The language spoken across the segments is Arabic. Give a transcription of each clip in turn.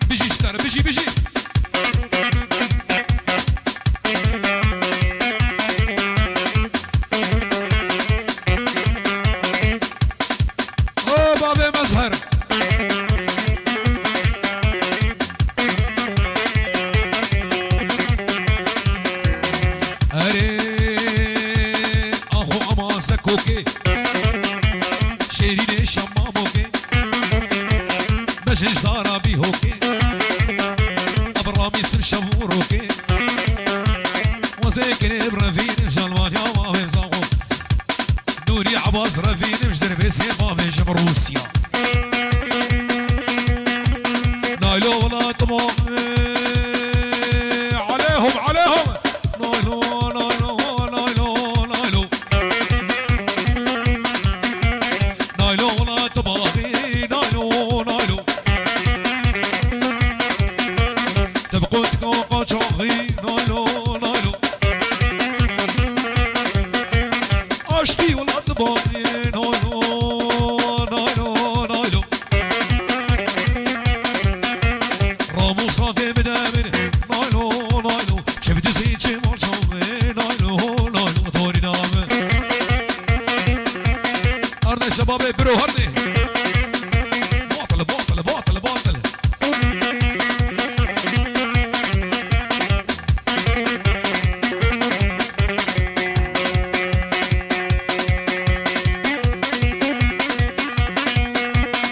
بيجي اشترى بيجي بيجي او بابي مظهر اري اخو اما زكوكي شيرين شماموكي مجهش دارا بيهوكي ابرامي سم شموروكي وزيكني برافين جلوان يا مامي زاغو نوري عباس رافين مجدر بيسي مامي جمروسيا نايلو ولا طمامي عليهم عليهم نايلو نايلو نايلو نايلو نايلو ولا طمامي نايلو نايلو تبقوا تكوكو شوغي نايلو نايلو اشتي ولا طمامي نايلو نايلو نايلو رامو صافي مدامن نايلو نايلو شبت زيت شمال شوغي نايلو نايلو دوري نامه أرني شبابي برو هرني باطل باطل باطل باطل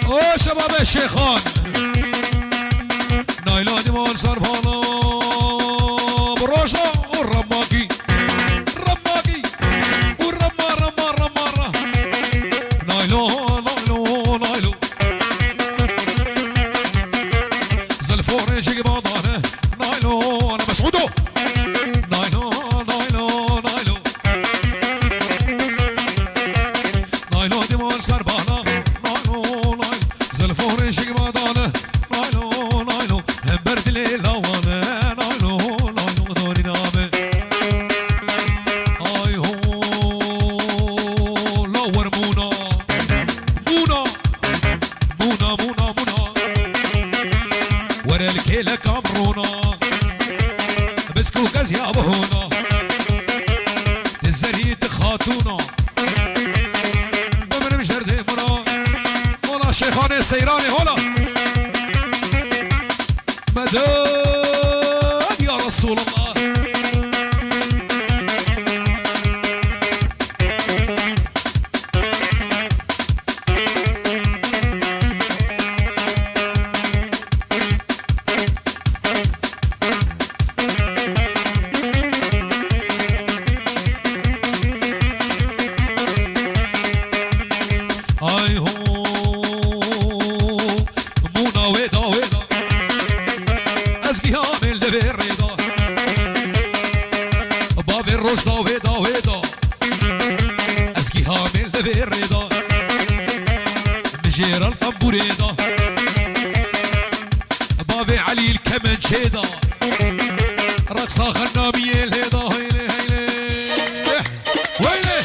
او شباب الشيخان نايلاني مال سربانا بروشنا والرماكي رماكي والرما رما رما رما نايلو نايلو نايلو زلفوري شيكي باطانه نايلو انا مسعودو نايلو نايلو نايلو نايلو دي مال سربانا نايلو نايلو زلفوري شيكي باطانه نايلو نايلو هم برد ليلة وانا نايلو نايلو دوري نامه اي هو لور مونا مونا مونا مونا مونا ورا الكيلة كامرونا بسكو كاز يا بهونا الزريت خاتونا بمن مجرد مرا ولا شيخاني سيراني هلا مدد يا رسول الله اي هو مونا ويدا ويدا ازقي هامل دبي الرضا بابي الرشدة ويدا ويدا ازقي هامل دبي الرضا مجير الطنبوريدا بابي علي الكمنشيدا رقصة خنامية الهيدا هيلي هيلي ويلي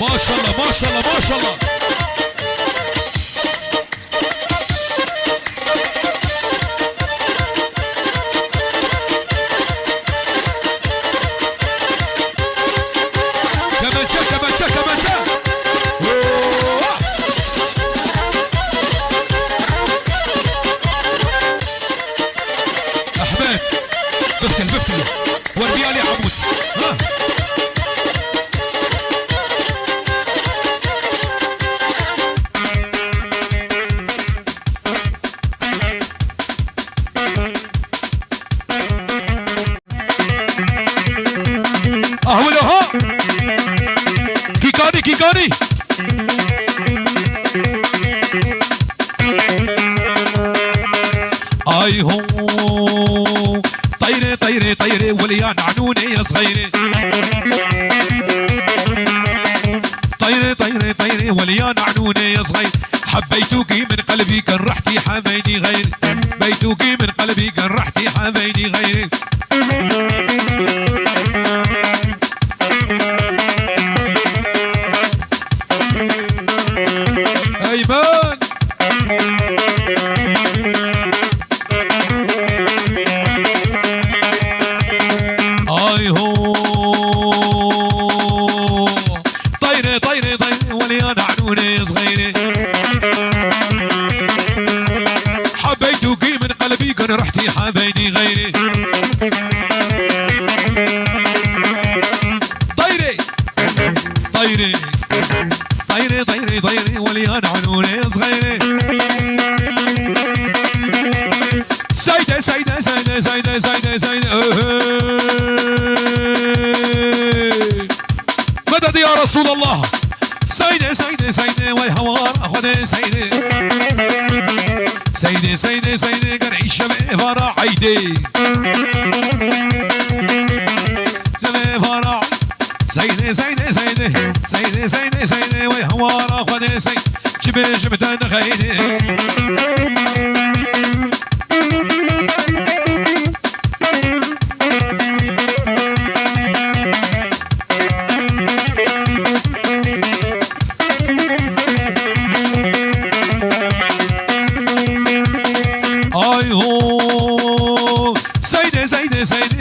ما شاء الله ما شاء الله ما شاء الله كمانشا كمانشا كمانشا احمد بفتل بفتل وردي علي عمود ها اهولو ها كيكاني كيكاني اي هو طيري طيري طيري وليان عنوني يا صغيري طيري طيري طيري وليان عنوني يا صغير حبيتوكي من قلبي كرحتي حبيني غيري بيتوكي من قلبي كرحتي حبيني غيري طيري طيري وليان عنوني صغيري حبيتك من قلبي كان رحتي حبيني غيري طيري طيري طيري طيري طيري وليان عنوني صغيري سيدة سيدة سيدة سيدة سيدة سيدة مدد يا رسول الله سيدة سيدة سيدة ويهوار أخذ سيدة سيدة سيدة سيدة قرعي شباب فرع عيدي شباب فرع سيدة سيدة سيدة سيدة سيدة سيدة ويهوار أخذ سيدة شبه شبتان خيدي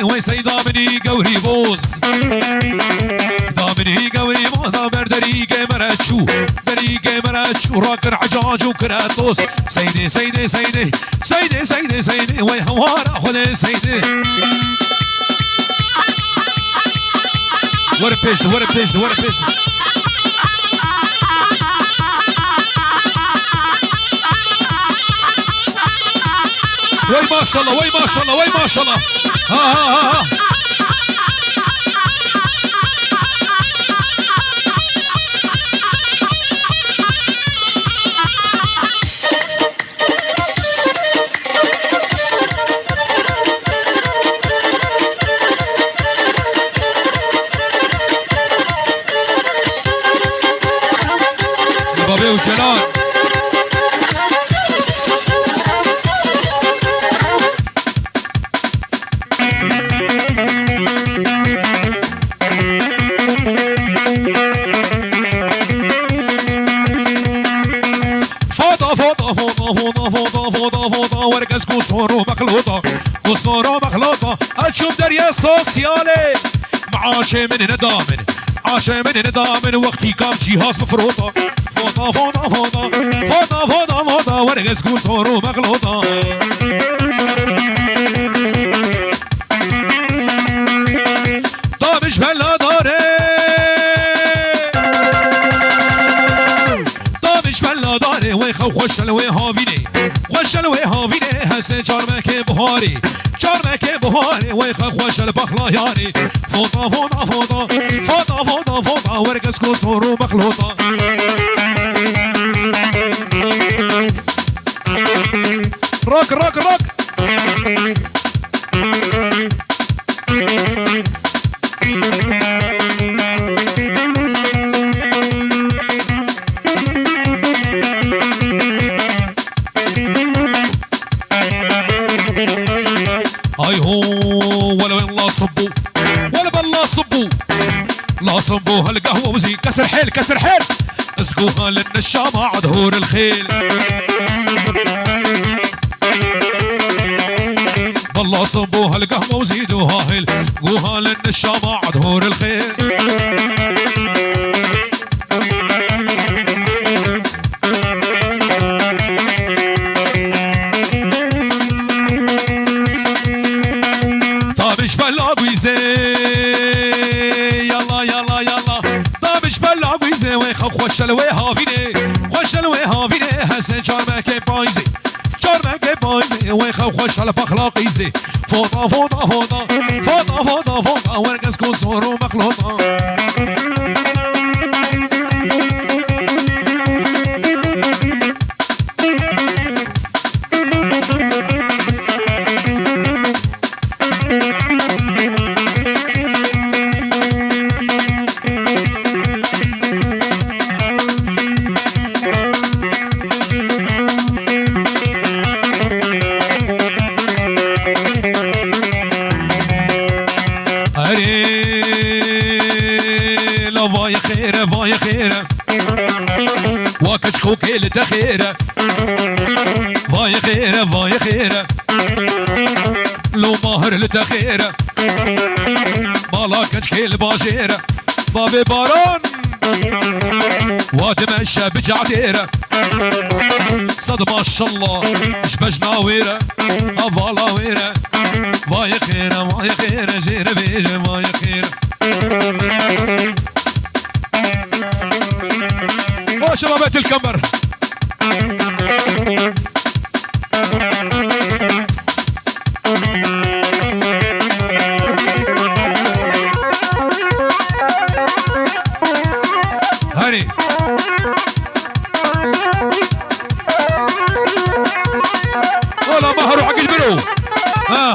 ويسي دامني قوري بوز دامني قوري بوز دامر دريقة مراتشو دريقة مراتشو راكر عجاج وكراتوس سيدي سيدي سيدي سيدي سيدي سيدي ويهوار أخذ سيدي ورا بيشت ورا بيشت ورا بيشت وي ما شاء الله وي ما شاء الله وي ما شاء الله ها ها ها بابي وجلال ورقص قصور ومخلوطة قصور ومخلوطة هتشوف دريا سوسيالي معاشي من ندامن عاشي من ندامن وقتي كام جهاز مفروطة فوطة فوطة فوطة فوطة فوطة فوطة ورقص قصور ومخلوطة طابش بلا داري طابش بلا داري ويخو خوش الوهابيني خوش الوهابيني هسه جارمك بهاري جارمك بهاري ويخو خوش البخلاياني فوطة فوطة فوطة فوطة فوطة فوطة ورقص قصور ومخلوطة روك روك روك هاي هو ولا وين لا صبوا ولا بالله صبوا لا صبوا هالقهوة وزي كسر حيل كسر حيل اسقوها للنشامة عدهور الخيل بالله صبوا هالقهوة وزيدوها هيل قوها للنشامة عدهور الخيل طابش بلاقوي زي يلا يلا يلا طابش بلاقوي زي ويخاف خوش الوهابيني خوش الوهابيني هسه جارمك بايزي جارمك بايزي ويخاف خوش البخلاقي زي فوطة فوطة فوطة فوطة فوطة فوطة ورقص قصور ومخلوطة باي خيره باي خيره واكش خوكي لتخيره باي خيره باي خيره لو ماهر لتخيره بالا كشكيل باشيره بابي باران وتمشى بجعتيره صد ما شاء الله شبج ناويره ابالا ويره ما يخيره ما يخيره جيره بيجي ما يخيره وشبابات الكمر هاني ولا مهر حق البرو ها